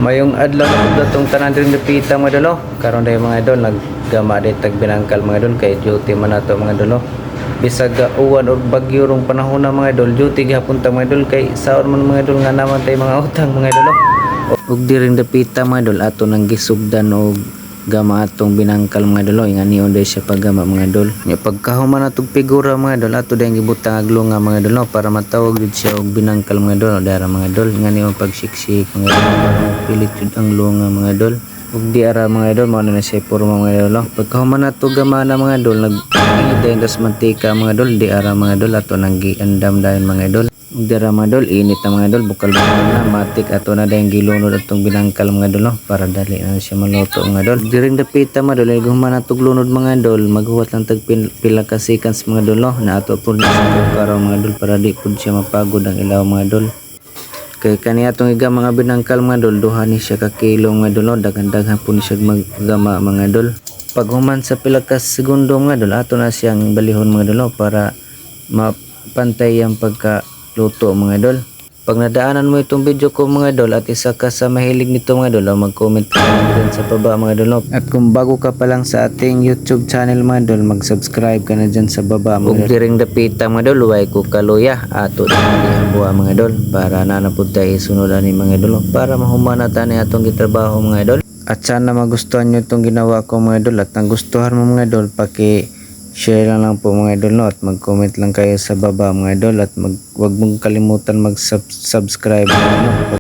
Mayong adlaw na pud datong tanan rin napita mga idol. Karon day mga idol naggama day tag binangkal mga idol kay duty man nato mga idol. Bisag uwan or bagyo rong panahon na mga idol, duty gihapon ta mga idol kay saon man mga idol nga naman tay mga utang mga idol. Ug di ring napita mga idol ato nang gisugdan og gama atong binangkal mga idol. Nga niyon day siya paggama mga idol. Nya pagkahuman atong figura mga idol ato day gibutang aglunga mga idol para matawag gid siya og binangkal mga idol. Dara mga idol nga niyon pagsiksik mga idol para pilit jud ang lunga mga idol. Ug di ara mga idol mao na siya porma mga idol. Pagkahuman ato gama na mga idol nag das mantika mga idol di ara mga idol ato nang giandam dayon mga idol. Ug di ara mga idol init na mga idol bukal na matik ato na dayon gilunod atong binangkal mga idol para dali na siya maluto mga idol. Di ring dapita mga idol guhuman ato lunod mga idol maghuwat lang tag pila ka seconds mga idol na ato pud sa karon mga idol para di pud siya mapagod ang ilaw mga idol. Kay kaniya itong iga mga binangkal mga idol duha ni siya ka kilo mga idol daghan-daghan po ni siya maggama mga idol. Pag human sa pila ka segundo mga idol ato na siyang balihon mga idol para mapantay ang pagkaluto mga idol. Pag nadaanan mo itong video ko mga idol at isa ka sa mahilig nito mga idol mag-comment ka dyan sa baba mga idol. At kung bago ka pa lang sa ating YouTube channel mga idol mag-subscribe ka na dyan sa baba mga idol. Ug diring dapita mga idol huwag ko kaluya ato na buha mga idol para nanapod tayo isunod ani mga idol para mahumanatan ni atong gitrabaho mga idol. At sana magustuhan nyo itong ginawa ko mga idol at ang gustuhan mo mga idol share lang po mga idol at mag-comment lang kayo sa baba mga idol at wag mong kalimutan mag-subscribe